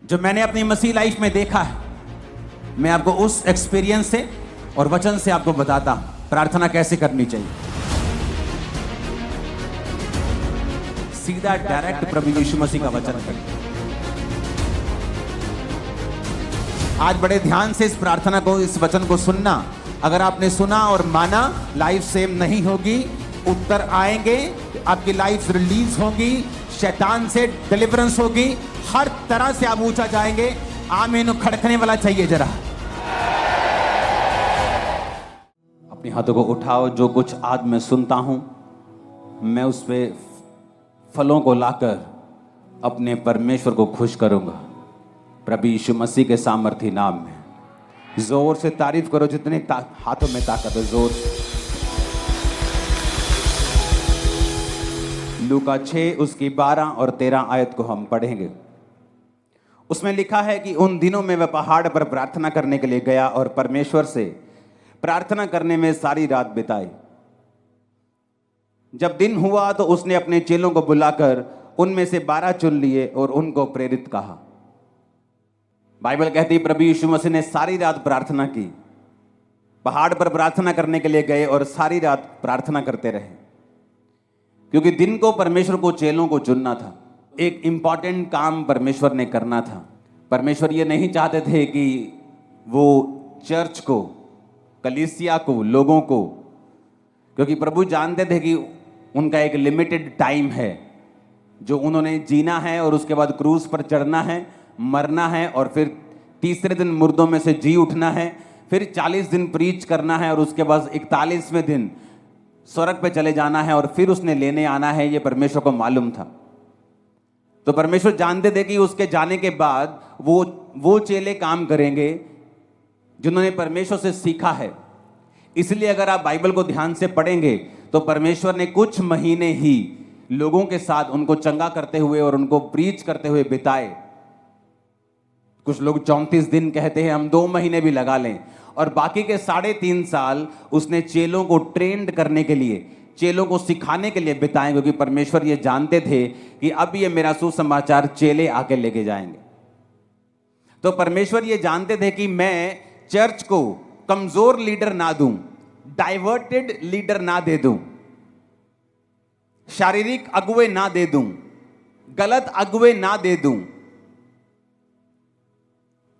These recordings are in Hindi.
जो मैंने अपनी मसीह लाइफ में देखा है, मैं आपको उस एक्सपीरियंस से और वचन से आपको बताता हूं प्रार्थना कैसे करनी चाहिए। सीधा डायरेक्ट प्रभु यीशु मसीह का वचन करें। आज बड़े ध्यान से इस प्रार्थना को, इस वचन को सुनना। अगर आपने सुना और माना, लाइफ सेम नहीं होगी, उत्तर आएंगे, आपकी लाइफ रिलीज होगी, शैतान से डिलीवरेंस होगी, हर तरह से आप ऊंचा जाएंगे। आमीन खड़कने वाला चाहिए जरा। अपने हाथों को उठाओ। जो कुछ आज मैं सुनता हूं, मैं उस पे फलों को लाकर अपने परमेश्वर को खुश करूंगा प्रभु यीशु मसीह के सामर्थी नाम में। जोर से तारीफ करो जितने हाथों में ताकत है, जोर से। लूका 6 उसकी 12 और 13 आयत को हम पढ़ेंगे। उसमें लिखा है कि उन दिनों में वह पहाड़ पर प्रार्थना करने के लिए गया और परमेश्वर से प्रार्थना करने में सारी रात बिताई। जब दिन हुआ तो उसने अपने चेलों को बुलाकर उनमें से 12 चुन लिए और उनको प्रेरित कहा। बाइबल कहती है प्रभु यीशु मसीह ने सारी रात प्रार्थना की। पहाड़ पर प्रार्थना करने के लिए गए और सारी रात प्रार्थना करते रहे, क्योंकि दिन को परमेश्वर को चेलों को चुनना था। एक इंपॉर्टेंट काम परमेश्वर ने करना था। परमेश्वर ये नहीं चाहते थे कि वो चर्च को, कलीसिया को, लोगों को, क्योंकि प्रभु जानते थे कि उनका एक लिमिटेड टाइम है जो उन्होंने जीना है और उसके बाद क्रूस पर चढ़ना है, मरना है और फिर तीसरे दिन मुर्दों में से जी उठना है, फिर 40 दिन प्रीच करना है और उसके बाद 41वें दिन स्वर्ग पे चले जाना है और फिर उसने लेने आना है। ये परमेश्वर को मालूम था। तो परमेश्वर जानते थे कि उसके जाने के बाद वो चेले काम करेंगे जिन्होंने परमेश्वर से सीखा है। इसलिए अगर आप बाइबल को ध्यान से पढ़ेंगे तो परमेश्वर ने कुछ महीने ही लोगों के साथ उनको चंगा करते हुए और उनको प्रीच करते हुए बिताए। कुछ लोग 34 दिन कहते हैं, हम 2 महीने भी लगा लें। और बाकी के 3.5 साल उसने चेलों को ट्रेंड करने के लिए, चेलों को सिखाने के लिए बिताए, क्योंकि परमेश्वर ये जानते थे कि अब ये मेरा सुसमाचार चेले आके लेके जाएंगे। तो परमेश्वर ये जानते थे कि मैं चर्च को कमजोर लीडर ना दूं, डाइवर्टेड लीडर ना दे दूं, शारीरिक अगुवे ना दे दूं, गलत अगुवे ना दे दूं।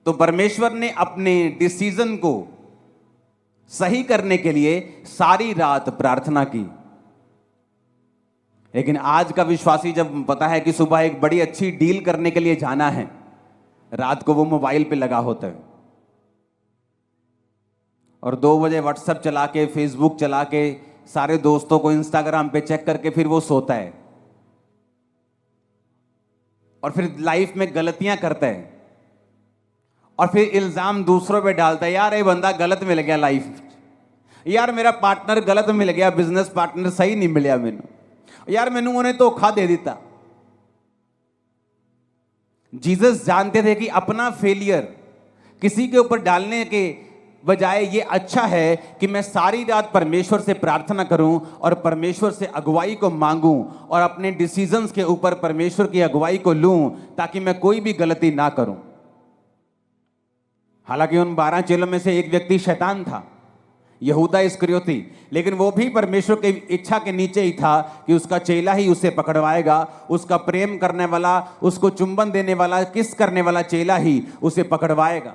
तो परमेश्वर ने अपने डिसीजन को सही करने के लिए सारी रात प्रार्थना की। लेकिन आज का विश्वासी जब पता है कि सुबह एक बड़ी अच्छी डील करने के लिए जाना है, रात को वो मोबाइल पे लगा होता है और 2 बजे व्हाट्सएप चला के, फेसबुक चला के, सारे दोस्तों को इंस्टाग्राम पे चेक करके फिर वो सोता है और फिर लाइफ में गलतियां करता है और फिर इल्जाम दूसरों पे डालता है। यार ये बंदा गलत मिल गया लाइफ में, यार मेरा पार्टनर गलत मिल गया, बिजनेस पार्टनर सही नहीं मिलिया मैनू, यार मैनू उन्हें धोखा दे दिता। जीसस जानते थे कि अपना फेलियर किसी के ऊपर डालने के बजाय ये अच्छा है कि मैं सारी रात परमेश्वर से प्रार्थना करूं और परमेश्वर से अगुवाई को मांगूं और अपने डिसीजंस के ऊपर परमेश्वर की अगुवाई को लूं, ताकि मैं कोई भी गलती ना करूं। हालांकि उन 12 चेलों में से एक व्यक्ति शैतान था, यहूदा इस्करियोती, लेकिन वो भी परमेश्वर की इच्छा के नीचे ही था कि उसका चेला ही उसे पकड़वाएगा। उसका प्रेम करने वाला, उसको चुंबन देने वाला, किस करने वाला चेला ही उसे पकड़वाएगा।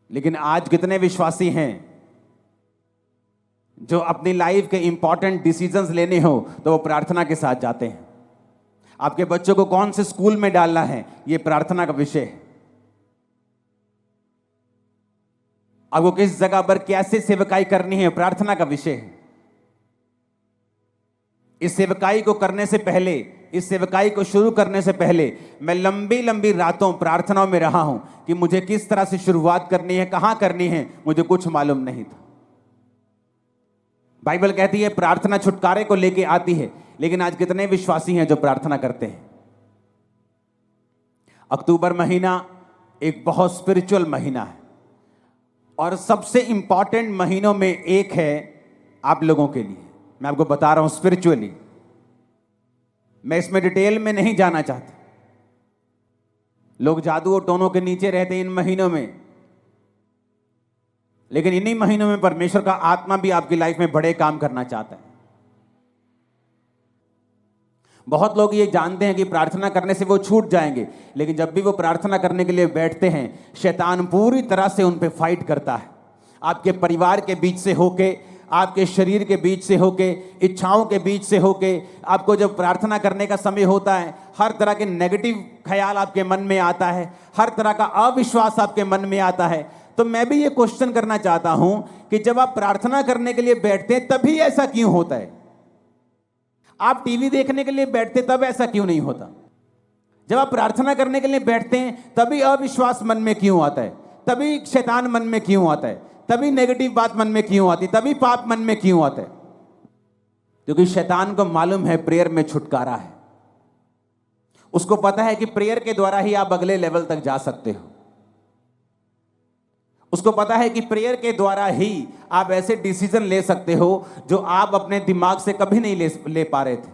लेकिन आज कितने विश्वासी हैं जो अपनी लाइफ के इंपॉर्टेंट डिसीजंस लेने हो तो वो प्रार्थना के साथ जाते हैं। आपके बच्चों को कौन से स्कूल में डालना है, ये प्रार्थना का विषय है। आपको किस जगह पर कैसे सेवकाई करनी है, प्रार्थना का विषय है। इस सेवकाई को करने से पहले, इस सेवकाई को शुरू करने से पहले मैं लंबी लंबी रातों प्रार्थनाओं में रहा हूं कि मुझे किस तरह से शुरुआत करनी है, कहां करनी है, मुझे कुछ मालूम नहीं था। बाइबल कहती है प्रार्थना छुटकारे को लेके आती है, लेकिन आज कितने विश्वासी हैं जो प्रार्थना करते हैं। अक्टूबर महीना एक बहुत स्पिरिचुअल महीना है और सबसे इंपॉर्टेंट महीनों में एक है आप लोगों के लिए। मैं आपको बता रहा हूं स्पिरिचुअली, मैं इसमें डिटेल में नहीं जाना चाहता, लोग जादू और टोनों के नीचे रहते हैं इन महीनों में, लेकिन इन्हीं महीनों में परमेश्वर का आत्मा भी आपकी लाइफ में बड़े काम करना चाहता है। बहुत लोग ये जानते हैं कि प्रार्थना करने से वो छूट जाएंगे, लेकिन जब भी वो प्रार्थना करने के लिए बैठते हैं, शैतान पूरी तरह से उन पे फाइट करता है। आपके परिवार के बीच से होके, आपके शरीर के बीच से होके, इच्छाओं के बीच से होके, आपको जब प्रार्थना करने का समय होता है, हर तरह के नेगेटिव ख्याल आपके मन में आता है, हर तरह का अविश्वास आपके मन में आता है। तो मैं भी ये क्वेश्चन करना चाहता हूं कि जब आप प्रार्थना करने के लिए बैठते हैं तभी ऐसा क्यों होता है? आप टीवी देखने के लिए बैठते तब ऐसा क्यों नहीं होता? जब आप प्रार्थना करने के लिए बैठते हैं तभी अविश्वास मन में क्यों आता है? तभी शैतान मन में क्यों आता है? तभी नेगेटिव बात मन में क्यों आती है? तभी पाप मन में क्यों आता है? क्योंकि शैतान को मालूम है प्रेयर में छुटकारा है। उसको पता है कि प्रेयर के द्वारा ही आप अगले लेवल तक जा सकते हो। उसको पता है कि प्रेयर के द्वारा ही आप ऐसे डिसीजन ले सकते हो जो आप अपने दिमाग से कभी नहीं ले पा रहे थे।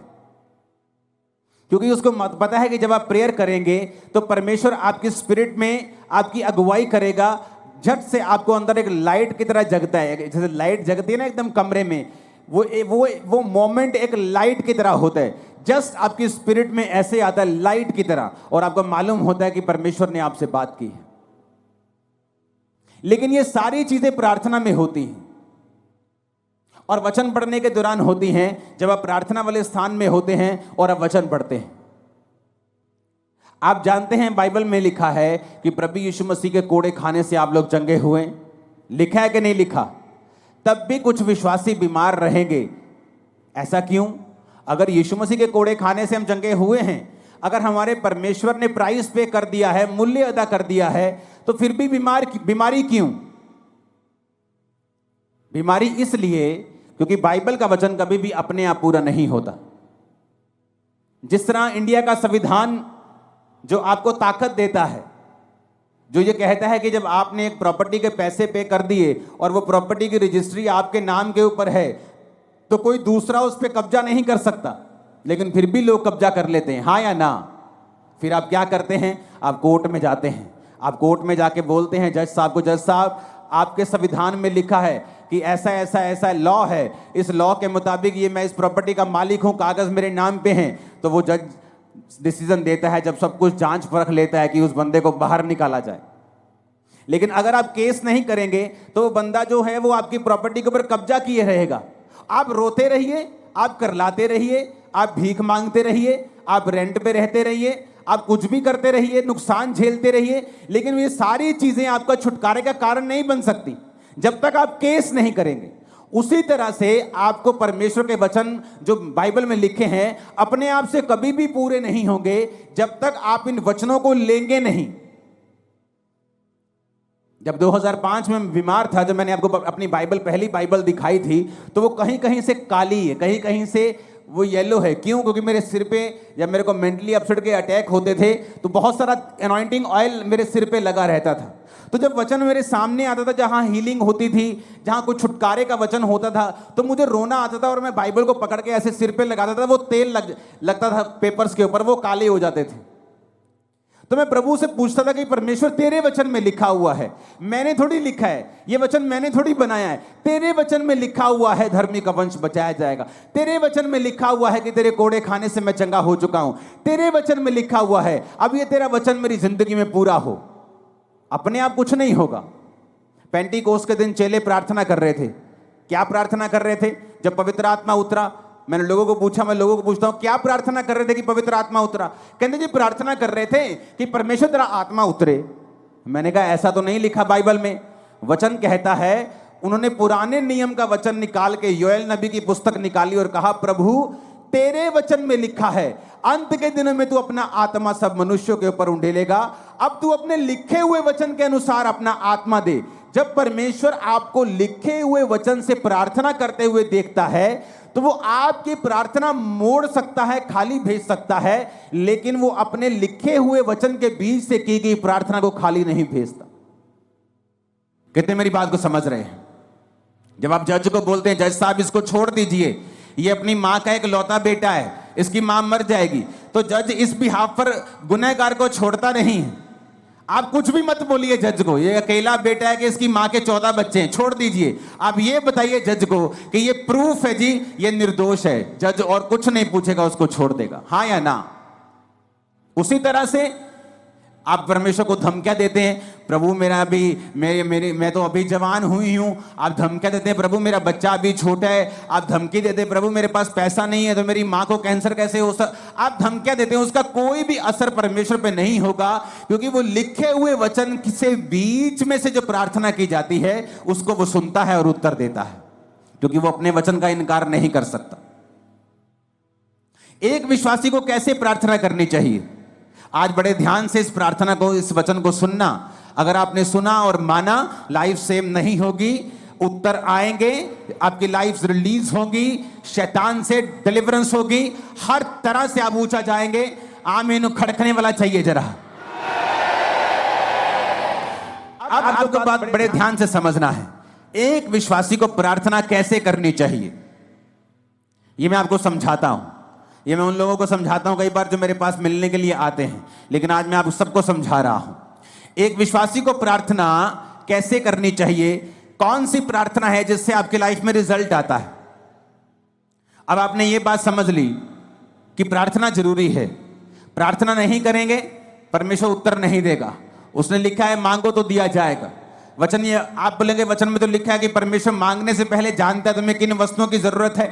क्योंकि उसको पता है कि जब आप प्रेयर करेंगे तो परमेश्वर आपकी स्पिरिट में आपकी अगुवाई करेगा। झट से आपको अंदर एक लाइट की तरह जगता है, जैसे लाइट जगती है ना एकदम कमरे में, वो मोमेंट एक लाइट की तरह होता है। जस्ट आपकी स्पिरिट में ऐसे आता है लाइट की तरह, और आपको मालूम होता है कि परमेश्वर ने आपसे बात की है। लेकिन ये सारी चीजें प्रार्थना में होती हैं और वचन पढ़ने के दौरान होती हैं, जब आप प्रार्थना वाले स्थान में होते हैं और आप वचन पढ़ते हैं। आप जानते हैं बाइबल में लिखा है कि प्रभु यीशु मसीह के कोड़े खाने से आप लोग चंगे हुए। लिखा है कि नहीं लिखा? तब भी कुछ विश्वासी बीमार रहेंगे। ऐसा क्यों? अगर यीशु मसीह के कोड़े खाने से हम चंगे हुए हैं, अगर हमारे परमेश्वर ने प्राइस पे कर दिया है, मूल्य अदा कर दिया है, तो फिर भी बीमारी क्यों? बीमारी इसलिए क्योंकि बाइबल का वचन कभी भी अपने आप पूरा नहीं होता। जिस तरह इंडिया का संविधान जो आपको ताकत देता है, जो ये कहता है कि जब आपने एक प्रॉपर्टी के पैसे पे कर दिए और वो प्रॉपर्टी की रजिस्ट्री आपके नाम के ऊपर है, तो कोई दूसरा उस पर कब्जा नहीं कर सकता, लेकिन फिर भी लोग कब्जा कर लेते हैं, हाँ या ना? फिर आप क्या करते हैं? आप कोर्ट में जाते हैं। आप कोर्ट में जाके बोलते हैं जज साहब को, जज साहब आपके संविधान में लिखा है कि ऐसा ऐसा ऐसा लॉ है, इस लॉ के मुताबिक ये मैं इस प्रॉपर्टी का मालिक हूं, कागज मेरे नाम पे हैं। तो वो जज डिसीजन देता है, जब सब कुछ जांच परख लेता है कि उस बंदे को बाहर निकाला जाए। लेकिन अगर आप केस नहीं करेंगे तो वो बंदा जो है वो आपकी प्रॉपर्टी के ऊपर कब्जा किए रहेगा। आप रोते रहिए, आप करलाते रहिए, आप भीख मांगते रहिए, आप रेंट पे रहते रहिए, आप कुछ भी करते रहिए, नुकसान झेलते रहिए, लेकिन ये सारी चीजें आपका छुटकारे का कारण नहीं बन सकती जब तक आप केस नहीं करेंगे। उसी तरह से आपको परमेश्वर के वचन जो बाइबल में लिखे हैं अपने आप से कभी भी पूरे नहीं होंगे जब तक आप इन वचनों को लेंगे नहीं। जब 2005 में बीमार था, जब मैंने आपको अपनी बाइबल, पहली बाइबल दिखाई थी, तो वो कहीं कहीं से काली है, कहीं कहीं से वो येलो है। क्यों? क्योंकि मेरे सिर पे जब मेरे को मेंटली अपसेट के अटैक होते थे तो बहुत सारा एनॉइंटिंग ऑयल मेरे सिर पे लगा रहता था। तो जब वचन मेरे सामने आता था, जहां हीलिंग होती थी, जहां कुछ छुटकारे का वचन होता था, तो मुझे रोना आता था और मैं बाइबल को पकड़ के ऐसे सिर पे लगाता था, वो तेल लगता था पेपर्स के ऊपर, वो काले हो जाते थे। तो मैं प्रभु से पूछता था कि परमेश्वर तेरे वचन में लिखा हुआ है, मैंने थोड़ी लिखा है, ये वचन मैंने थोड़ी बनाया है, तेरे वचन में लिखा हुआ है धर्मी का वंश बचाया जाएगा, तेरे वचन में लिखा हुआ है कि तेरे कोड़े खाने से मैं चंगा हो चुका हूं, तेरे वचन में लिखा हुआ है, अब ये तेरा वचन मेरी जिंदगी में पूरा हो। अपने आप कुछ नहीं होगा। पेंटीकोस्त के दिन चेले प्रार्थना कर रहे थे। क्या प्रार्थना कर रहे थे? जब पवित्र आत्मा उतरा, मैंने लोगों को पूछा, मैं लोगों को पूछता हूं क्या प्रार्थना कर रहे थे कि पवित्र आत्मा उतरा? कहते जी प्रार्थना कर रहे थे कि परमेश्वर तेरा आत्मा उतरे। मैंने कहा ऐसा तो नहीं लिखा बाइबल में। वचन कहता है, उन्होंने पुराने नियम का वचन निकाल के योएल नबी की पुस्तक निकाली और कहा प्रभु तेरे वचन में लिखा है अंत के दिनों में तू अपना आत्मा सब मनुष्यों के ऊपर उंडेलेगा। अब तू अपने लिखे हुए वचन के अनुसार अपना आत्मा दे। जब परमेश्वर आपको लिखे हुए वचन से प्रार्थना करते हुए देखता है तो वो आपकी प्रार्थना मोड़ सकता है, खाली भेज सकता है, लेकिन वो अपने लिखे हुए वचन के बीच से की गई प्रार्थना को खाली नहीं भेजता। कितने मेरी बात को समझ रहे हैं? जब आप जज को बोलते हैं जज साहब इसको छोड़ दीजिए, ये अपनी मां का एक लौता बेटा है, इसकी मां मर जाएगी, तो जज इस बिहाफ पर गुनहगार को छोड़ता नहीं है। आप कुछ भी मत बोलिए जज को, ये अकेला बेटा है कि इसकी मां के 14 बच्चे हैं, छोड़ दीजिए। आप ये बताइए जज को कि ये प्रूफ है जी, ये निर्दोष है। जज और कुछ नहीं पूछेगा, उसको छोड़ देगा, हाँ या ना। उसी तरह से आप परमेश्वर को धमकियां देते हैं, प्रभु मेरा अभी मैं तो अभी जवान हुई हूं। आप धमकियां देते हैं, प्रभु मेरा बच्चा अभी छोटा है। आप धमकी देते हैं, प्रभु मेरे पास पैसा नहीं है तो मेरी मां को कैंसर कैसे हो सकता। आप धमकियां देते हैं, उसका कोई भी असर परमेश्वर पे नहीं होगा, क्योंकि वो लिखे हुए वचन से बीच में से जो प्रार्थना की जाती है उसको वो सुनता है और उत्तर देता है, क्योंकि वो अपने वचन का इनकार नहीं कर सकता। एक विश्वासी को कैसे प्रार्थना करनी चाहिए, आज बड़े ध्यान से इस प्रार्थना को, इस वचन को सुनना। अगर आपने सुना और माना, लाइफ सेम नहीं होगी, उत्तर आएंगे, आपकी लाइफ रिलीज होगी, शैतान से डिलीवरेंस होगी, हर तरह से आप ऊंचा जाएंगे। आमीन खड़कने वाला चाहिए जरा। अब आपको बात बड़े ध्यान से समझना है, एक विश्वासी को प्रार्थना कैसे करनी चाहिए, यह मैं आपको समझाता हूं। ये मैं उन लोगों को समझाता हूं कई बार जो मेरे पास मिलने के लिए आते हैं, लेकिन आज मैं आप सबको समझा रहा हूं। एक विश्वासी को प्रार्थना कैसे करनी चाहिए, कौन सी प्रार्थना है जिससे आपकी लाइफ में रिजल्ट आता है। अब आपने ये बात समझ ली कि प्रार्थना जरूरी है, प्रार्थना नहीं करेंगे परमेश्वर उत्तर नहीं देगा। उसने लिखा है मांगो तो दिया जाएगा। वचन, ये आप बोलेंगे वचन में तो लिखा है कि परमेश्वर मांगने से पहले जानता है तुम्हें किन वस्तुओं की जरूरत है।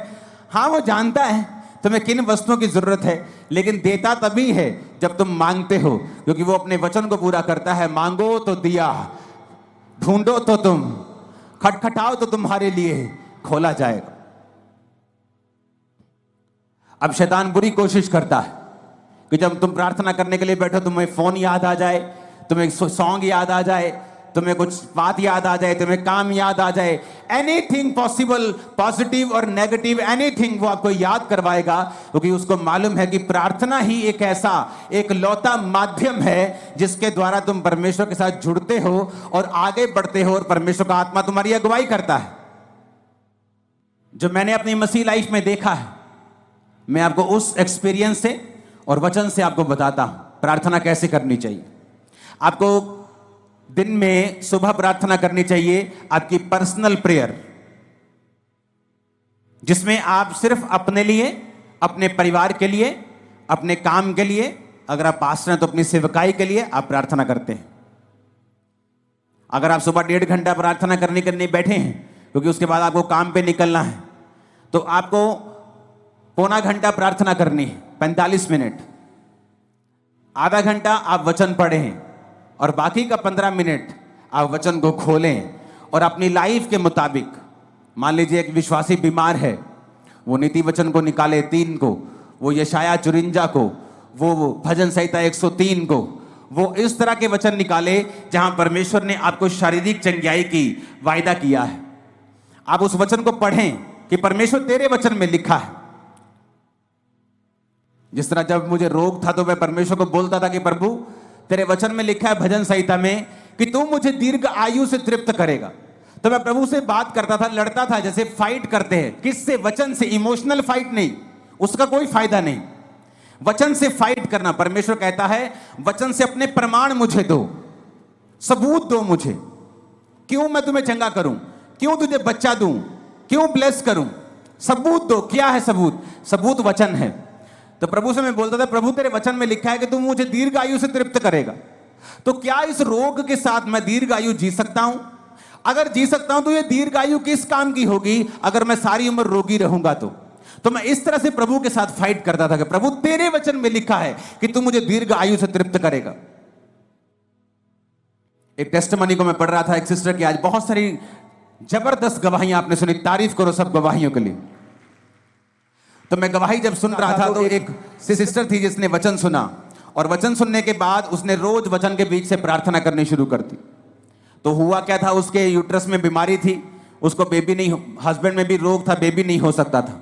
हाँ, वो जानता है तुम्हें किन वस्तुओं की जरूरत है, लेकिन देता तभी है जब तुम मांगते हो, क्योंकि वो अपने वचन को पूरा करता है। मांगो तो दिया, ढूंढो तो तुम, खटखटाओ तो तुम्हारे लिए खोला जाएगा। अब शैतान बुरी कोशिश करता है कि जब तुम प्रार्थना करने के लिए बैठो, तुम्हें फोन याद आ जाए, तुम्हें सॉन्ग याद आ जाए, तुम्हें कुछ बात याद आ जाए, तुम्हें काम याद आ जाए, एनीथिंग पॉसिबल, पॉजिटिव और नेगेटिव एनीथिंग वो आपको याद करवाएगा, क्योंकि उसको मालूम है कि प्रार्थना ही एक ऐसा एक लौता माध्यम है जिसके द्वारा तुम परमेश्वर के साथ जुड़ते हो और आगे बढ़ते हो, और परमेश्वर का आत्मा तुम्हारी अगुवाई करता है। जो मैंने अपनी मसीह लाइफ में देखा है, मैं आपको उस एक्सपीरियंस से और वचन से आपको बताता हूं प्रार्थना कैसे करनी चाहिए। आपको दिन में सुबह प्रार्थना करनी चाहिए, आपकी पर्सनल प्रेयर, जिसमें आप सिर्फ अपने लिए, अपने परिवार के लिए, अपने काम के लिए, अगर आप पास्टर हैं तो अपनी सेवकाई के लिए आप प्रार्थना करते हैं। अगर आप सुबह 1.5 घंटा प्रार्थना करने के लिए बैठे हैं, क्योंकि उसके बाद आपको काम पे निकलना है, तो आपको पौना घंटा प्रार्थना करनी है, 45 मिनट। आधा घंटा आप वचन पढ़ें और बाकी का 15 मिनट आप वचन को खोलें और अपनी लाइफ के मुताबिक, मान लीजिए एक विश्वासी बीमार है, वो नीति वचन को निकाले 3 को, वो यशाया 54 को, वो भजन संहिता 103 को, वो इस तरह के वचन निकाले जहां परमेश्वर ने आपको शारीरिक चंगाई की वायदा किया है। आप उस वचन को पढ़ें कि परमेश्वर तेरे वचन में लिखा है। जिस तरह जब मुझे रोग था तो मैं परमेश्वर को बोलता था कि प्रभु तेरे वचन में लिखा है भजन संहिता में कि तू मुझे दीर्घ आयु से तृप्त करेगा, तो मैं प्रभु से बात करता था, लड़ता था, जैसे फाइट करते हैं। किससे? वचन से। इमोशनल फाइट नहीं, उसका कोई फायदा नहीं। वचन से फाइट करना। परमेश्वर कहता है वचन से अपने प्रमाण मुझे दो, सबूत दो मुझे, क्यों मैं तुम्हें चंगा करूं, क्यों तुझे बच्चा दूं, क्यों ब्लेस करूं, सबूत दो। क्या है सबूत? सबूत वचन है। तो प्रभु से मैं बोलता था प्रभु तेरे वचन में लिखा है कि तू मुझे दीर्घ आयु से तृप्त करेगा, तो क्या इस रोग के साथ मैं दीर्घ आयु जी सकता हूं? अगर जी सकता हूं तो ये दीर्घ आयु किस काम की होगी अगर मैं सारी उम्र रोगी रहूंगा? तो मैं इस तरह से प्रभु के साथ फाइट करता था कि प्रभु तेरे वचन में लिखा है कि तू मुझे दीर्घ आयु से तृप्त करेगा। एक टेस्टिमनी को मैं पढ़ रहा था एक सिस्टर की, आज बहुत सारी जबरदस्त गवाहियां आपने सुनी, तारीफ करो सब गवाहियों के लिए। तो मैं गवाही जब सुन रहा था तो एक सिस्टर थी जिसने वचन सुना, और वचन सुनने के बाद उसने रोज वचन के बीच से प्रार्थना करनी शुरू कर दी। तो हुआ क्या था, उसके यूट्रस में बीमारी थी, उसको बेबी नहीं, हस्बैंड में भी रोग था, बेबी नहीं हो सकता था।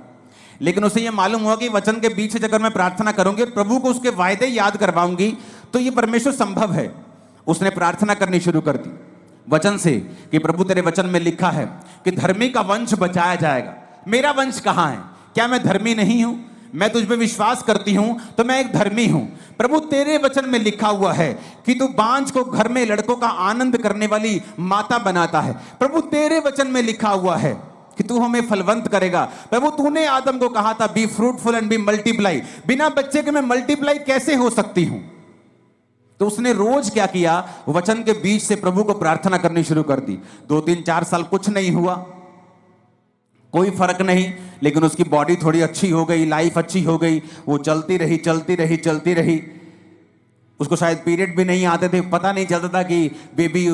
लेकिन उसे यह मालूम हुआ कि वचन के बीच से अगर मैं प्रार्थना करूंगी, प्रभु को उसके वायदे याद करवाऊंगी, तो ये परमेश्वर संभव है। उसने प्रार्थना करनी शुरू कर दी वचन से कि प्रभु तेरे वचन में लिखा है कि धर्मी का वंश बचाया जाएगा। मेरा वंश कहां है? क्या मैं धर्मी नहीं हूं? मैं तुझ पे विश्वास करती हूं तो मैं एक धर्मी हूं। प्रभु तेरे वचन में लिखा हुआ है कि तू बांझ को घर में लड़कों का आनंद करने वाली माता बनाता है। प्रभु तेरे वचन में लिखा हुआ है कि तू हमें फलवंत करेगा। प्रभु तूने आदम को कहा था be fruitful and be multiply. बिना बच्चे के मैं मल्टीप्लाई कैसे हो सकती हूं? तो उसने रोज क्या किया, वचन के बीच से प्रभु को प्रार्थना करनी शुरू कर दी। 2-3-4 साल कुछ नहीं हुआ, कोई फर्क नहीं, लेकिन उसकी बॉडी थोड़ी अच्छी हो गई, लाइफ अच्छी हो गई, वो चलती रही चलती रही चलती रही। उसको शायद पीरियड भी नहीं आते थे, पता नहीं चलता था कि बेबी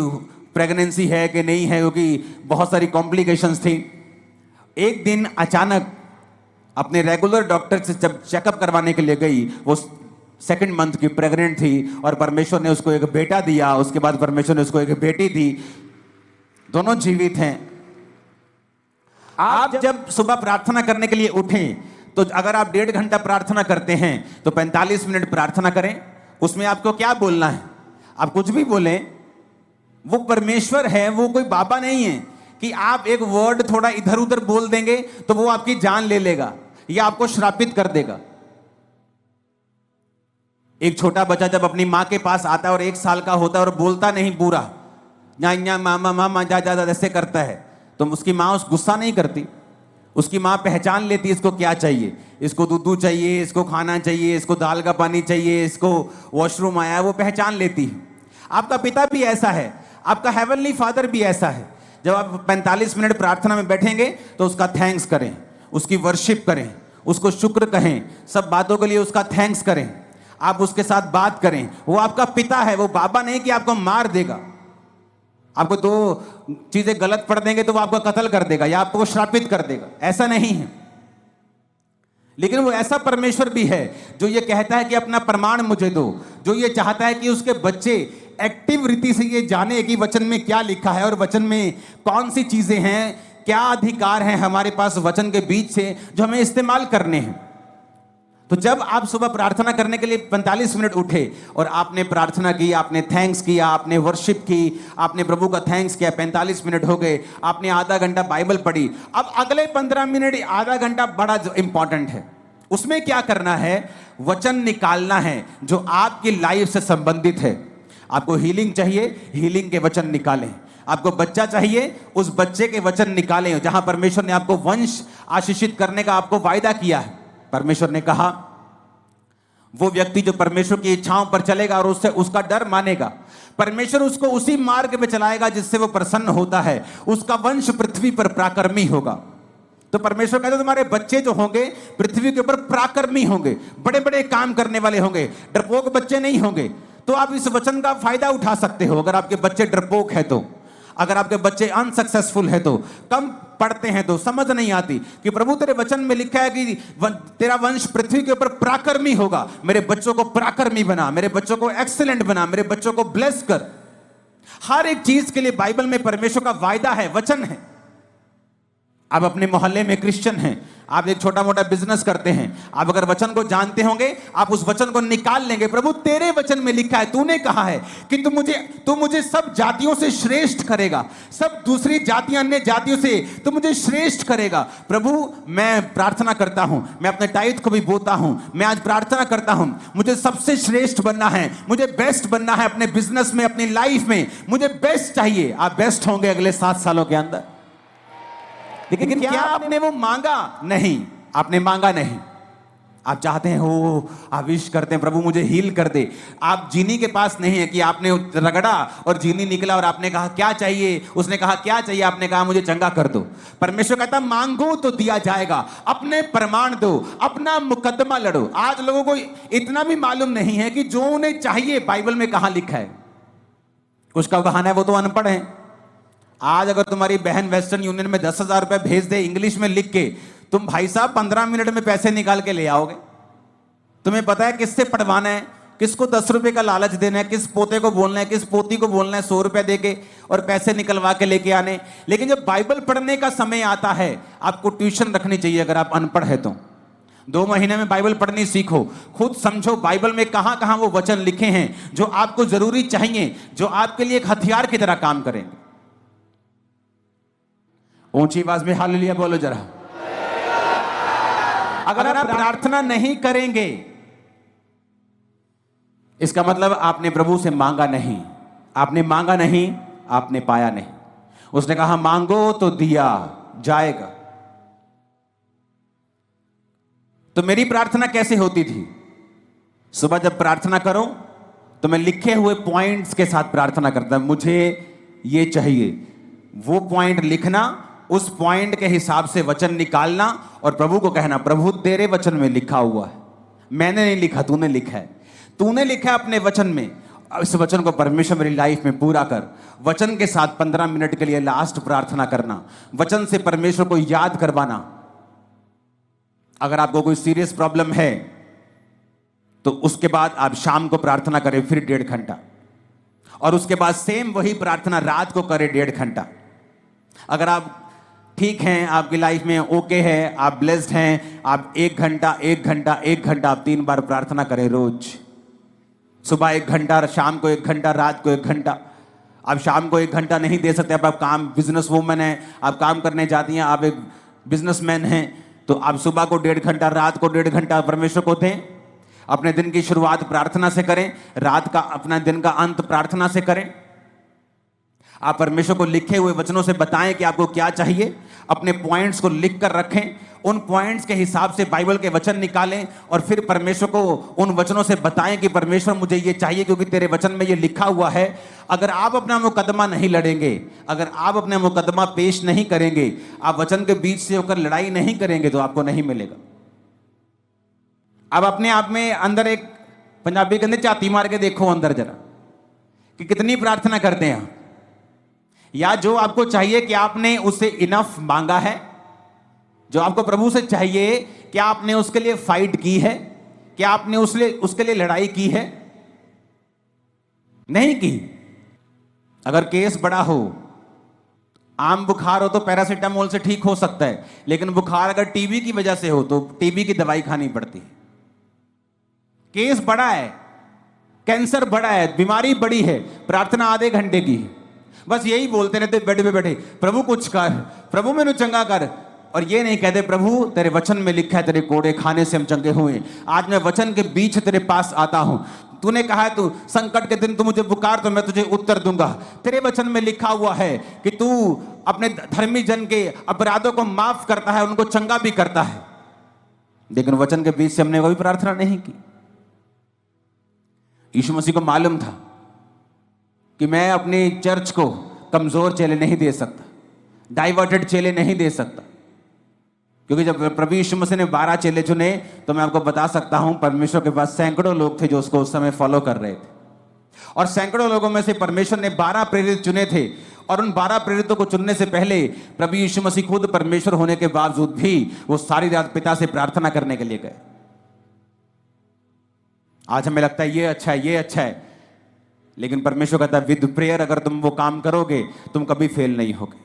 प्रेगनेंसी है कि नहीं है, क्योंकि बहुत सारी कॉम्प्लिकेशंस थी। एक दिन अचानक अपने रेगुलर डॉक्टर से जब चेकअप करवाने के लिए गई, वो 2nd मंथ की प्रेग्नेंट थी और परमेश्वर ने उसको एक बेटा दिया। उसके बाद परमेश्वर ने उसको एक बेटी दी, दोनों जीवित हैं। आप जब सुबह प्रार्थना करने के लिए उठें तो अगर आप 1.5 घंटा प्रार्थना करते हैं तो 45 मिनट प्रार्थना करें। उसमें आपको क्या बोलना है? आप कुछ भी बोलें, वो परमेश्वर है, वो कोई बाबा नहीं है कि आप एक वर्ड थोड़ा इधर उधर बोल देंगे तो वो आपकी जान ले लेगा या आपको श्रापित कर देगा। एक छोटा बच्चा जब अपनी माँ के पास आता है और 1 साल का होता है और बोलता नहीं पूरा, या मामा मामा जा जा ऐसे करता है, तो उसकी माँ उस गुस्सा नहीं करती। उसकी माँ पहचान लेती है इसको क्या चाहिए, इसको दूध चाहिए, इसको खाना चाहिए, इसको दाल का पानी चाहिए, इसको वॉशरूम आया है, वो पहचान लेती है। आपका पिता भी ऐसा है, आपका हेवनली फादर भी ऐसा है। जब आप 45 मिनट प्रार्थना में बैठेंगे तो उसका थैंक्स करें, उसकी वर्शिप करें, उसको शुक्र कहें, सब बातों के लिए उसका थैंक्स करें, आप उसके साथ बात करें। वो आपका पिता है, वो बाबा नहीं कि आपको मार देगा। आपको 2 चीजें गलत पढ़ देंगे तो वो आपका कत्ल कर देगा या आपको श्रापित कर देगा, ऐसा नहीं है। लेकिन वो ऐसा परमेश्वर भी है जो ये कहता है कि अपना प्रमाण मुझे दो, जो ये चाहता है कि उसके बच्चे एक्टिव रीति से ये जाने कि वचन में क्या लिखा है और वचन में कौन सी चीजें हैं, क्या अधिकार हैं हमारे पास वचन के बीच से जो हमें इस्तेमाल करने हैं। तो जब आप सुबह प्रार्थना करने के लिए 45 मिनट उठे और आपने प्रार्थना की, आपने थैंक्स किया, आपने वर्शिप की, आपने प्रभु का थैंक्स किया, 45 मिनट हो गए, आपने आधा घंटा बाइबल पढ़ी। अब अगले 15 मिनट, आधा घंटा बड़ा इंपॉर्टेंट है। उसमें क्या करना है? वचन निकालना है जो आपकी लाइफ से संबंधित है। आपको हीलिंग चाहिए, हीलिंग के वचन निकालें। आपको बच्चा चाहिए, उस बच्चे के वचन निकालें। जहां परमेश्वर ने आपको वंश आशीषित करने का आपको वायदा किया है, परमेश्वर ने कहा वो व्यक्ति जो परमेश्वर की इच्छाओं पर चलेगा और उससे उसका डर मानेगा, परमेश्वर उसको उसी मार्ग में चलाएगा जिससे वो प्रसन्न होता है, उसका वंश पृथ्वी पर पराक्रमी होगा। तो परमेश्वर कहते तुम्हारे बच्चे जो होंगे पृथ्वी के ऊपर पराक्रमी होंगे, बड़े बड़े काम करने वाले होंगे, डरपोक बच्चे नहीं होंगे। तो आप इस वचन का फायदा उठा सकते हो। अगर आपके बच्चे डरपोक है तो, अगर आपके बच्चे अनसक्सेसफुल है तो, कम पढ़ते हैं तो, समझ नहीं आती कि प्रभु तेरे वचन में लिखा है कि तेरा वंश पृथ्वी के ऊपर पराक्रमी होगा, मेरे बच्चों को पराक्रमी बना, मेरे बच्चों को एक्सीलेंट बना, मेरे बच्चों को ब्लेस कर। हर एक चीज के लिए बाइबल में परमेश्वर का वायदा है, वचन है। आप अपने मोहल्ले में क्रिश्चियन हैं, आप एक छोटा मोटा बिजनेस करते हैं, आप अगर वचन को जानते होंगे आप उस वचन को निकाल लेंगे। प्रभु तेरे वचन में लिखा है, तूने कहा है कि तू मुझे सब जातियों से श्रेष्ठ करेगा, सब दूसरी जातियां अन्य जातियों से तू मुझे श्रेष्ठ करेगा। प्रभु मैं प्रार्थना करता हूं, मैं अपने टाइट को भी बोता हूं, मैं आज प्रार्थना करता हूं, मुझे सबसे श्रेष्ठ बनना है, मुझे बेस्ट बनना है अपने बिजनेस में, अपनी लाइफ में मुझे बेस्ट चाहिए। आप बेस्ट होंगे अगले 7 सालों के अंदर। लेकिन क्या आपने वो मांगा? नहीं, आपने मांगा नहीं। आप चाहते हैं हो, आप विश करते हैं प्रभु मुझे हील कर दे। आप जीनी के पास नहीं है कि आपने रगड़ा और जीनी निकला और आपने कहा क्या चाहिए, उसने कहा क्या चाहिए, आपने कहा मुझे चंगा कर दो। परमेश्वर कहता मांगो तो दिया जाएगा, अपने प्रमाण दो, अपना मुकदमा लड़ो। आज लोगों को इतना भी मालूम नहीं है कि जो उन्हें चाहिए बाइबल में कहां लिखा है। कुछ का बहाना है वो तो अनपढ़ है। आज अगर तुम्हारी बहन वेस्टर्न यूनियन में 10,000 रुपए भेज दे इंग्लिश में लिख के, तुम भाई साहब 15 मिनट में पैसे निकाल के ले आओगे। तुम्हें पता है किससे पढ़वाना है, किसको 10 रुपए का लालच देना है, किस पोते को बोलना है, किस पोती को बोलना है 100 रुपए देके और पैसे निकलवा के लेके आने। लेकिन जब बाइबल पढ़ने का समय आता है, आपको ट्यूशन रखनी चाहिए। अगर आप अनपढ़ है तो 2 महीने में बाइबल पढ़नी सीखो, खुद समझो बाइबल में कहां कहां वो वचन लिखे हैं जो आपको जरूरी चाहिए, जो आपके लिए एक हथियार की तरह काम करेंगे। ऊंची आवाज में हालेलुया बोलो जरा। अगर आप प्रार्थना नहीं करेंगे, इसका मतलब आपने प्रभु से मांगा नहीं। आपने मांगा नहीं, आपने पाया नहीं। उसने कहा मांगो तो दिया जाएगा। तो मेरी प्रार्थना कैसे होती थी? सुबह जब प्रार्थना करो तो मैं लिखे हुए पॉइंट्स के साथ प्रार्थना करता, मुझे ये चाहिए, वो पॉइंट लिखना, उस पॉइंट के हिसाब से वचन निकालना और प्रभु को कहना, प्रभु तेरे वचन में लिखा हुआ है, मैंने नहीं लिखा, तूने लिखा है, तूने लिखा है अपने वचन में, इस वचन को परमेश्वर मेरी लाइफ में पूरा कर। वचन के साथ 15 मिनट के लिए लास्ट प्रार्थना करना, वचन से परमेश्वर को याद करवाना। अगर आपको कोई सीरियस प्रॉब्लम है तो उसके बाद आप शाम को प्रार्थना करें फिर 1.5 घंटा, और उसके बाद सेम वही प्रार्थना रात को करें 1.5 घंटा। अगर आप ठीक हैं, आपकी लाइफ में ओके है, आप ब्लेस्ड हैं, आप 1 घंटा 1 घंटा 1 घंटा आप 3 बार प्रार्थना करें रोज। सुबह 1 घंटा, शाम को 1 घंटा, रात को 1 घंटा। आप शाम को 1 घंटा नहीं दे सकते, आप काम, बिजनेस वूमन है, आप काम करने जाती हैं, आप एक बिजनेसमैन हैं, तो आप सुबह को 1.5 घंटा, रात को 1.5 घंटा परमेश्वर को दें। अपने दिन की शुरुआत प्रार्थना से करें, रात का अपना दिन का अंत प्रार्थना से करें। आप परमेश्वर को लिखे हुए वचनों से बताएं कि आपको क्या चाहिए, अपने पॉइंट्स को लिख कर रखें, उन पॉइंट्स के हिसाब से बाइबल के वचन निकालें और फिर परमेश्वर को उन वचनों से बताएं कि परमेश्वर मुझे ये चाहिए क्योंकि तेरे वचन में ये लिखा हुआ है। अगर आप अपना मुकदमा नहीं लड़ेंगे, अगर आप अपना मुकदमा पेश नहीं करेंगे, आप वचन के बीच से होकर लड़ाई नहीं करेंगे तो आपको नहीं मिलेगा। अब अपने आप में अंदर एक, पंजाबी के अंदर झाती मार के देखो अंदर जरा कि कितनी प्रार्थना करते हैं आप, या जो आपको चाहिए कि आपने उससे इनफ मांगा है, जो आपको प्रभु से चाहिए क्या आपने उसके लिए फाइट की है, क्या आपने उसके लिए लड़ाई की है? नहीं की। अगर केस बड़ा हो, आम बुखार हो तो पैरासीटामोल से ठीक हो सकता है, लेकिन बुखार अगर टीबी की वजह से हो तो टीबी की दवाई खानी पड़ती है। केस बड़ा है, कैंसर बड़ा है, बीमारी बड़ी है, प्रार्थना आधे घंटे की है, बस यही बोलते रहते बेड पे बैठे, प्रभु कुछ कर, प्रभु मैंने चंगा कर, और ये नहीं कहते प्रभु तेरे वचन में लिखा है तेरे कोड़े खाने से हम चंगे हुए। आज मैं वचन के बीच तेरे पास आता हूं, तूने कहा है तू संकट के दिन तू मुझे पुकार तो मैं तुझे उत्तर दूंगा। तेरे वचन में लिखा हुआ है कि तू अपने धर्मी जन के अपराधों को माफ करता है, उनको चंगा भी करता है, लेकिन वचन के बीच से हमने कोई प्रार्थना नहीं की। यीशु मसीह को मालूम था कि मैं अपनी चर्च को कमजोर चेले नहीं दे सकता, डाइवर्टेड चेले नहीं दे सकता, क्योंकि जब प्रभु यीशु मसीह ने 12 चेले चुने तो मैं आपको बता सकता हूं परमेश्वर के पास सैकड़ों लोग थे जो उसको उस समय फॉलो कर रहे थे, और सैकड़ों लोगों में से परमेश्वर ने 12 प्रेरित चुने थे, और उन 12 प्रेरितों को चुनने से पहले प्रभु यीशु मसीह खुद परमेश्वर होने के बावजूद भी वो सारी रात पिता से प्रार्थना करने के लिए गए। आज हमें लगता है ये अच्छा है, ये अच्छा है, लेकिन परमेश्वर कहता है विद प्रेयर अगर तुम वो काम करोगे तुम कभी फेल नहीं होगे।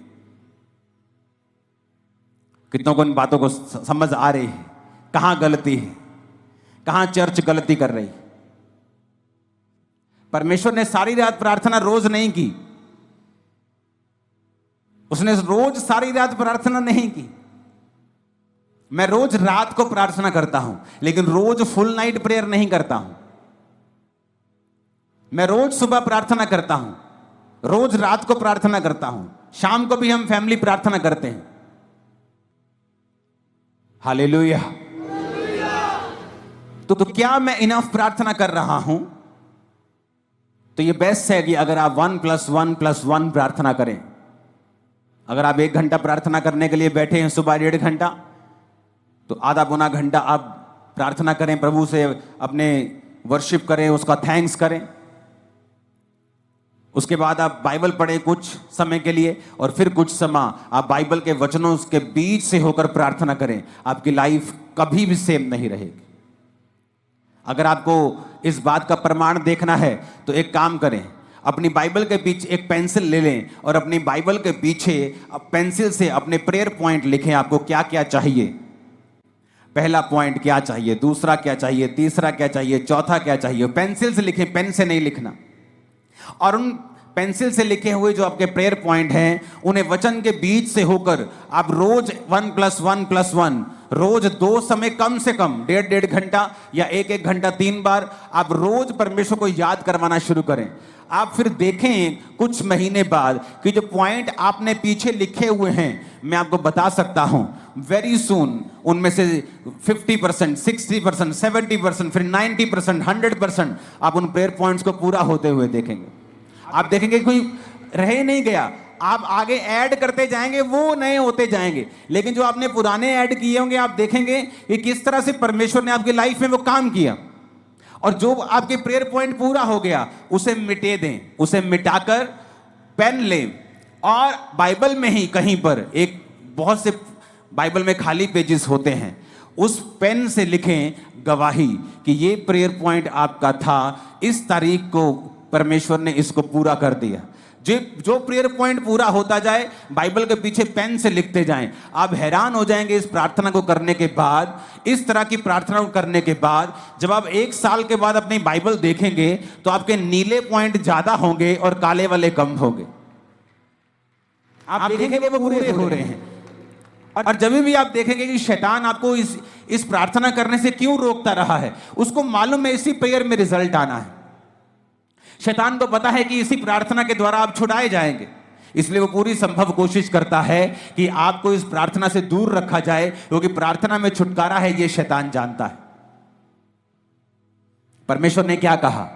कितनों को इन बातों को समझ आ रही है? कहां गलती है, कहां चर्च गलती कर रही? परमेश्वर ने सारी रात प्रार्थना रोज नहीं की, उसने रोज सारी रात प्रार्थना नहीं की। मैं रोज रात को प्रार्थना करता हूं, लेकिन रोज फुल नाइट प्रेयर नहीं करता हूं। मैं रोज सुबह प्रार्थना करता हूं, रोज रात को प्रार्थना करता हूं, शाम को भी हम फैमिली प्रार्थना करते हैं। हालेलुया। तो क्या मैं इनफ प्रार्थना कर रहा हूं? तो ये बेस्ट है कि अगर आप 1+1+1 प्रार्थना करें। अगर आप 1 घंटा प्रार्थना करने के लिए बैठे हैं सुबह 1.5 घंटा, तो आधा पौना घंटा आप प्रार्थना करें, प्रभु से अपने वर्शिप करें, उसका थैंक्स करें। उसके बाद आप बाइबल पढ़ें कुछ समय के लिए, और फिर कुछ समय आप बाइबल के वचनों के बीच से होकर प्रार्थना करें। आपकी लाइफ कभी भी सेम नहीं रहेगी। अगर आपको इस बात का प्रमाण देखना है तो एक काम करें, अपनी बाइबल के पीछे एक पेंसिल ले लें और अपनी बाइबल के पीछे पेंसिल से अपने प्रेयर पॉइंट लिखें, आपको क्या क्या चाहिए। पहला पॉइंट क्या चाहिए, दूसरा क्या चाहिए, तीसरा क्या चाहिए, चौथा क्या चाहिए। पेंसिल से लिखें, पेन से नहीं लिखना। और उन पेंसिल से लिखे हुए जो आपके प्रेयर पॉइंट हैं उन्हें वचन के बीच से होकर आप रोज 1+1+1 रोज 2 समय कम से कम 1.5 घंटा या 1 घंटा 3 बार आप रोज परमेश्वर को याद करवाना शुरू करें। आप फिर देखें कुछ महीने बाद कि जो पॉइंट आपने पीछे लिखे हुए हैं, मैं आपको बता सकता हूं वेरी सून उनमें से 50%, 60%, 70%, फिर 90%, 100% आप उन प्रेयर पॉइंट्स को पूरा होते हुए देखेंगे। आप देखेंगे कोई रह ही नहीं गया, आप आगे ऐड करते जाएंगे, वो नए होते जाएंगे, लेकिन जो आपने पुराने ऐड किए होंगे आप देखेंगे कि किस तरह से परमेश्वर ने आपकी लाइफ में वो काम किया। और जो आपके प्रेयर पॉइंट पूरा हो गया उसे मिटे दें, उसे मिटाकर पेन लें और बाइबल में ही कहीं पर एक बहुत से बाइबल में खाली पेजेस होते हैं, उस पेन से लिखें गवाही कि ये प्रेयर पॉइंट आपका था, इस तारीख को परमेश्वर ने इसको पूरा कर दिया। जो प्रेयर पॉइंट पूरा होता जाए बाइबल के पीछे पेन से लिखते जाएं। आप हैरान हो जाएंगे इस प्रार्थना को करने के बाद, इस तरह की प्रार्थना को करने के बाद जब आप 1 साल के बाद अपनी बाइबल देखेंगे तो आपके नीले पॉइंट ज्यादा होंगे और काले वाले कम होंगे। आप देखेंगे वो पूरे हो रहे हैं। और जब भी आप देखेंगे कि शैतान आपको इस प्रार्थना करने से क्यों रोकता रहा है, उसको मालूम है इसी प्रेयर में रिजल्ट आना है। शैतान को पता है कि इसी प्रार्थना के द्वारा आप छुड़ाए जाएंगे, इसलिए वो पूरी संभव कोशिश करता है कि आपको इस प्रार्थना से दूर रखा जाए, क्योंकि प्रार्थना में छुटकारा है ये शैतान जानता है। परमेश्वर ने क्या कहा,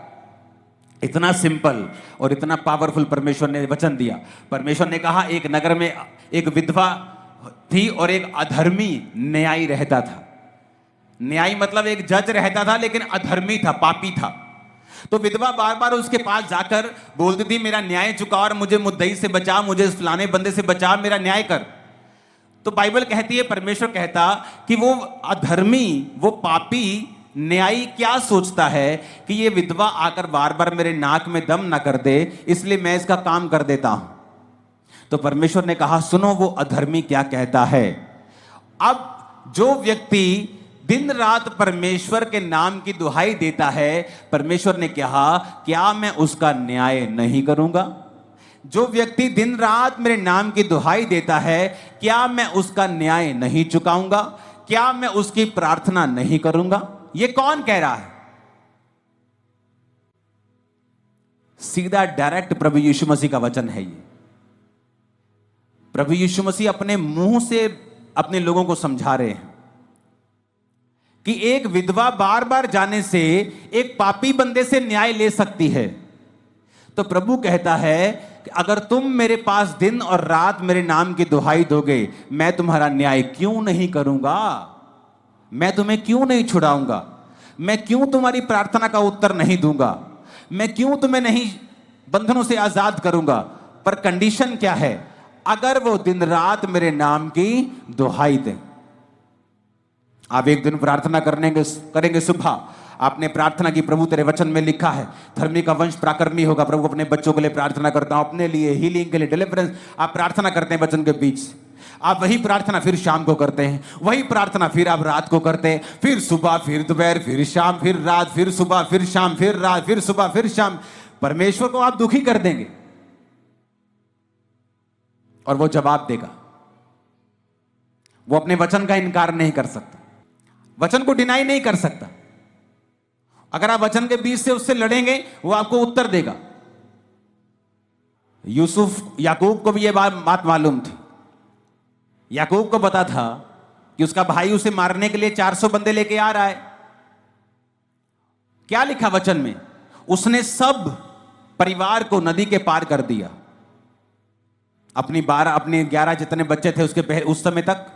इतना सिंपल और इतना पावरफुल परमेश्वर ने वचन दिया। परमेश्वर ने कहा एक नगर में एक विधवा थी और एक अधर्मी न्यायी रहता था। न्यायी मतलब एक जज रहता था, लेकिन अधर्मी था, पापी था। तो विधवा बार बार उसके पास जाकर बोलती थी मेरा न्याय चुका और मुझे मुद्दई से बचा, मुझे इस फलाने बंदे से बचा, मेरा न्याय कर। तो बाइबल कहती है, परमेश्वर कहता कि वो अधर्मी, वो पापी न्यायी क्या सोचता है कि ये विधवा आकर बार बार मेरे नाक में दम ना कर दे, इसलिए मैं इसका काम कर देता हूं। तो परमेश्वर ने कहा सुनो वो अधर्मी क्या कहता है। अब जो व्यक्ति दिन रात परमेश्वर के नाम की दुहाई देता है, परमेश्वर ने कहा क्या मैं उसका न्याय नहीं करूंगा? जो व्यक्ति दिन रात मेरे नाम की दुहाई देता है, क्या मैं उसका न्याय नहीं चुकाऊंगा? क्या मैं उसकी प्रार्थना नहीं करूंगा? ये कौन कह रहा है? सीधा डायरेक्ट प्रभु यीशु मसीह का वचन है ये। प्रभु यीशु मसीह अपने मुंह से अपने लोगों को समझा रहे हैं कि एक विधवा बार बार जाने से एक पापी बंदे से न्याय ले सकती है। तो प्रभु कहता है कि अगर तुम मेरे पास दिन और रात मेरे नाम की दुहाई दोगे, मैं तुम्हारा न्याय क्यों नहीं करूंगा? मैं तुम्हें क्यों नहीं छुड़ाऊंगा? मैं क्यों तुम्हारी प्रार्थना का उत्तर नहीं दूंगा? मैं क्यों तुम्हें नहीं बंधनों से आजाद करूंगा? पर कंडीशन क्या है? अगर वो दिन रात मेरे नाम की दुहाई दें। आप एक दिन प्रार्थना करेंगे सुबह, आपने प्रार्थना की प्रभु तेरे वचन में लिखा है धर्मी का वंश पराक्रमी होगा। प्रभु अपने बच्चों के लिए प्रार्थना करता हूं, अपने लिए हीलिंग के लिए, डिलीवरेंस। आप प्रार्थना करते हैं वचन के बीच, आप वही प्रार्थना फिर शाम को करते हैं, वही प्रार्थना फिर आप रात को करते हैं, फिर सुबह, फिर दोपहर, फिर शाम, फिर रात, फिर सुबह, फिर शाम, फिर रात, फिर सुबह, फिर शाम। परमेश्वर को आप दुखी कर देंगे और वो जवाब देगा। वो अपने वचन का इनकार नहीं कर सकता, वचन को डिनाई नहीं कर सकता। अगर आप वचन के बीच से उससे लड़ेंगे, वो आपको उत्तर देगा। याकूब को भी ये बात मालूम थी। याकूब को पता था कि उसका भाई उसे मारने के लिए 400 बंदे लेके आ रहा है। क्या लिखा वचन में? उसने सब परिवार को नदी के पार कर दिया। अपने 11 जितने बच्चे थे उसके उस समय तक,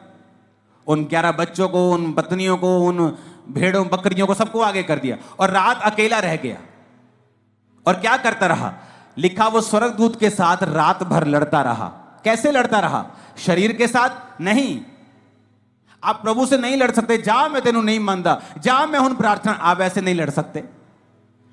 उन 11 बच्चों को, उन पत्नियों को, उन भेड़ों बकरियों को, सबको आगे कर दिया और रात अकेला रह गया। और क्या करता रहा? लिखा वो स्वर्गदूत के साथ रात भर लड़ता रहा। कैसे लड़ता रहा? शरीर के साथ नहीं। आप प्रभु से नहीं लड़ सकते, जा मैं तेनू नहीं मानता, जा मैं हुन प्रार्थना, आप ऐसे नहीं लड़ सकते।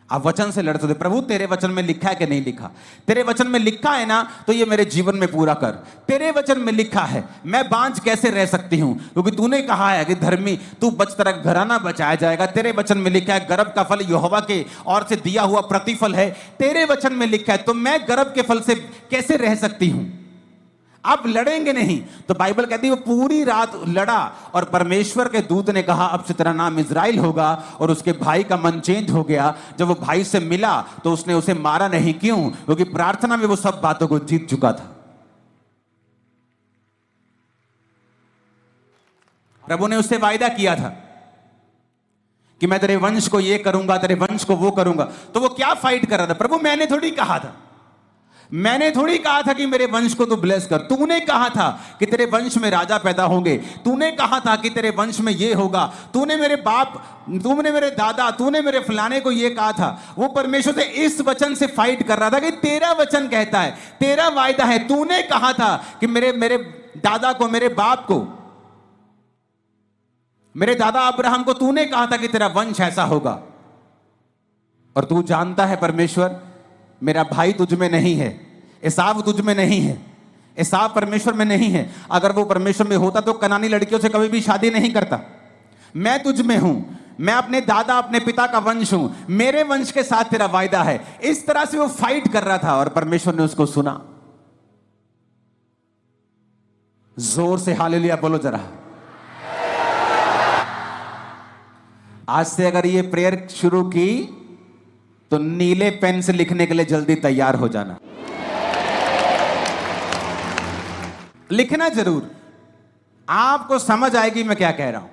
आप वचन से लड़ सकते। प्रभु तेरे वचन में लिखा है कि नहीं लिखा? तेरे वचन में लिखा है ना, तो ये मेरे जीवन में पूरा कर। तेरे वचन में लिखा है, मैं बांझ कैसे रह सकती हूं? क्योंकि तूने कहा है कि धर्मी तू बच, तेरा घराना बचाया जाएगा। तेरे वचन में लिखा है गर्भ का फल यहोवा के ओर से दिया हुआ प्रतिफल है। तेरे वचन में लिखा है, तो मैं गर्भ के फल से कैसे रह सकती हूं? आप लड़ेंगे नहीं। तो बाइबल कहती है वो पूरी रात लड़ा और परमेश्वर के दूत ने कहा अब से तेरा नाम इज़राइल होगा, और उसके भाई का मन चेंज हो गया। जब वो भाई से मिला तो उसने उसे मारा नहीं। क्यों? क्योंकि प्रार्थना में वो सब बातों को जीत चुका था। प्रभु ने उससे वायदा किया था कि मैं तेरे वंश को ये करूंगा, तेरे वंश को वो करूंगा। तो वो क्या फाइट कर रहा था? प्रभु मैंने थोड़ी कहा था कि मेरे वंश को तू ब्लेस कर। तूने कहा था कि तेरे वंश में राजा पैदा होंगे। तूने कहा था कि तेरे वंश में ये होगा। तूने मेरे बाप, तूने मेरे दादा, तूने मेरे फलाने को ये कहा था। वो परमेश्वर से इस वचन से फाइट कर रहा था कि तेरा वचन कहता है, तेरा वायदा है, तूने कहा था कि मेरे दादा को, मेरे बाप को, मेरे दादा अब्राहम को तूने कहा था कि तेरा वंश ऐसा होगा। और तू जानता है परमेश्वर, मेरा भाई तुझ में नहीं है, एसाव तुझ में नहीं है, एसाव परमेश्वर में नहीं है। अगर वो परमेश्वर में होता तो कनानी लड़कियों से कभी भी शादी नहीं करता। मैं तुझ में हूं, मैं अपने दादा, अपने पिता का वंश हूं, मेरे वंश के साथ तेरा वायदा है। इस तरह से वो फाइट कर रहा था और परमेश्वर ने उसको सुना। जोर से हालेलुया बोलो जरा। आज से अगर ये प्रेयर शुरू की तो नीले पेन से लिखने के लिए जल्दी तैयार हो जाना। लिखना जरूर, आपको समझ आएगी मैं क्या कह रहा हूं।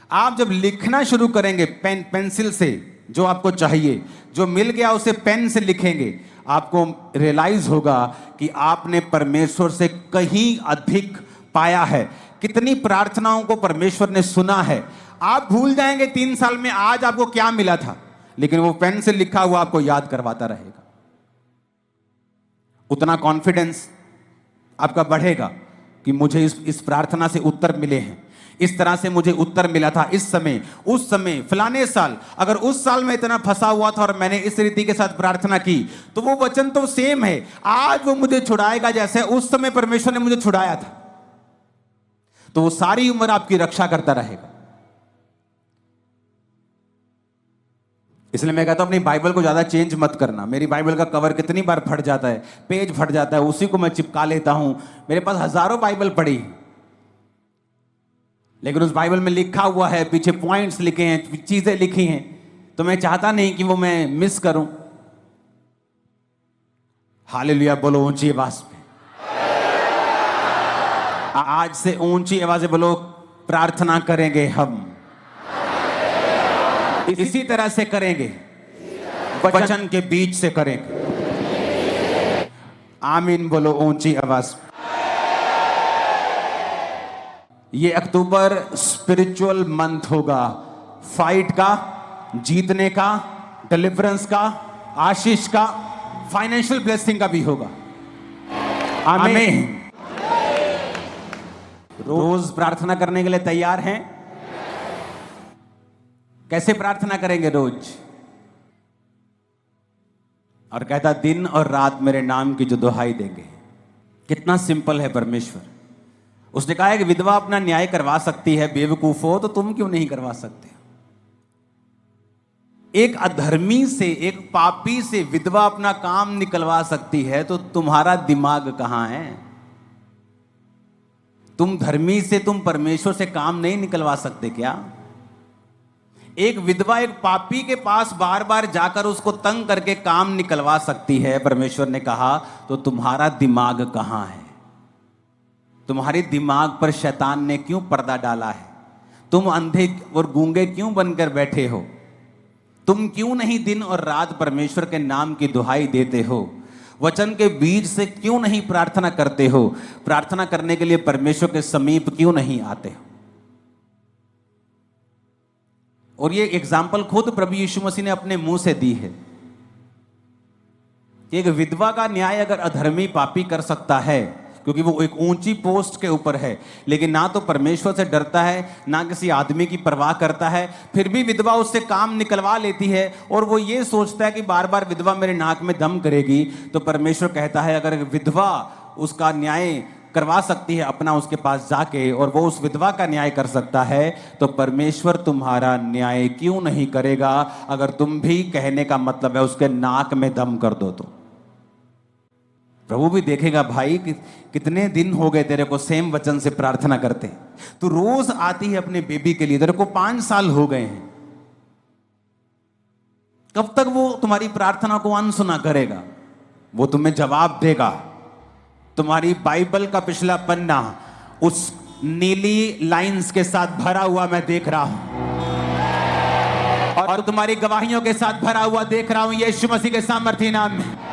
आप जब लिखना शुरू करेंगे पेंसिल से, जो आपको चाहिए, जो मिल गया उसे पेन से लिखेंगे, आपको रियलाइज होगा कि आपने परमेश्वर से कहीं अधिक पाया है। कितनी प्रार्थनाओं को परमेश्वर ने सुना है। आप भूल जाएंगे 3 साल में आज आपको क्या मिला था, लेकिन वो पेन से लिखा हुआ आपको याद करवाता रहेगा। उतना कॉन्फिडेंस आपका बढ़ेगा कि मुझे इस प्रार्थना से उत्तर मिले हैं, इस तरह से मुझे उत्तर मिला था इस समय, उस समय, फलाने साल। अगर उस साल में इतना फंसा हुआ था और मैंने इस रीति के साथ प्रार्थना की तो वो वचन तो सेम है, आज वो मुझे छुड़ाएगा जैसे उस समय परमेश्वर ने मुझे छुड़ाया था। तो वो सारी उम्र आपकी रक्षा करता रहेगा। इसलिए मैं कहता हूं अपनी बाइबल को ज्यादा चेंज मत करना। मेरी बाइबल का कवर कितनी बार फट जाता है, पेज फट जाता है, उसी को मैं चिपका लेता हूं। मेरे पास हजारों बाइबल पड़ी, लेकिन उस बाइबल में लिखा हुआ है, पीछे पॉइंट्स लिखे हैं, चीजें लिखी हैं, तो मैं चाहता नहीं कि वो मैं मिस करूं। हालेलुया बोलो ऊंची आवाज में। आज से ऊंची आवाज से बोलो, प्रार्थना करेंगे हम इसी तरह से करेंगे, वचन के बीच से करेंगे। आमीन बोलो ऊंची आवाज। ये अक्टूबर स्पिरिचुअल मंथ होगा, फाइट का, जीतने का, डिलीवरेंस का, आशीष का, फाइनेंशियल ब्लेसिंग का भी होगा। आमीन। रोज प्रार्थना करने के लिए तैयार हैं? कैसे प्रार्थना करेंगे रोज? और कहता दिन और रात मेरे नाम की जो दुहाई देंगे। कितना सिंपल है परमेश्वर। उसने कहा है कि विधवा अपना न्याय करवा सकती है, बेवकूफ हो तो तुम क्यों नहीं करवा सकते? एक अधर्मी से, एक पापी से विधवा अपना काम निकलवा सकती है, तो तुम्हारा दिमाग कहां है? तुम धर्मी से, तुम परमेश्वर से काम नहीं निकलवा सकते क्या? एक विधवा एक पापी के पास बार बार जाकर उसको तंग करके काम निकलवा सकती है, परमेश्वर ने कहा, तो तुम्हारा दिमाग कहां है? तुम्हारे दिमाग पर शैतान ने क्यों पर्दा डाला है? तुम अंधे और गूंगे क्यों बनकर बैठे हो? तुम क्यों नहीं दिन और रात परमेश्वर के नाम की दुहाई देते हो? वचन के बीज से क्यों नहीं प्रार्थना करते हो? प्रार्थना करने के लिए परमेश्वर के समीप क्यों नहीं आते हो? और ये एग्जाम्पल खुद प्रभु यीशु मसीह ने अपने मुंह से दी है कि एक विधवा का न्याय अगर अधर्मी पापी कर सकता है, क्योंकि वो एक ऊंची पोस्ट के ऊपर है, लेकिन ना तो परमेश्वर से डरता है, ना किसी आदमी की परवाह करता है, फिर भी विधवा उससे काम निकलवा लेती है और वो ये सोचता है कि बार बार विधवा मेरे नाक में दम करेगी, तो परमेश्वर कहता है अगर विधवा उसका न्याय करवा सकती है अपना उसके पास जाके, और वो उस विधवा का न्याय कर सकता है, तो परमेश्वर तुम्हारा न्याय क्यों नहीं करेगा? अगर तुम भी कहने का मतलब है उसके नाक में दम कर दो तो। प्रभु भी देखेगा भाई कि कितने दिन हो गए तेरे को सेम वचन से प्रार्थना करते, तू रोज आती है अपने बेबी के लिए, तेरे को 5 साल हो गए हैं, कब तक वो तुम्हारी प्रार्थना को अनसुना करेगा? वो तुम्हें जवाब देगा। तुम्हारी बाइबल का पिछला पन्ना उस नीली लाइंस के साथ भरा हुआ मैं देख रहा हूं, और तुम्हारी गवाहियों के साथ भरा हुआ देख रहा हूं, यीशु मसीह के सामर्थी नाम में।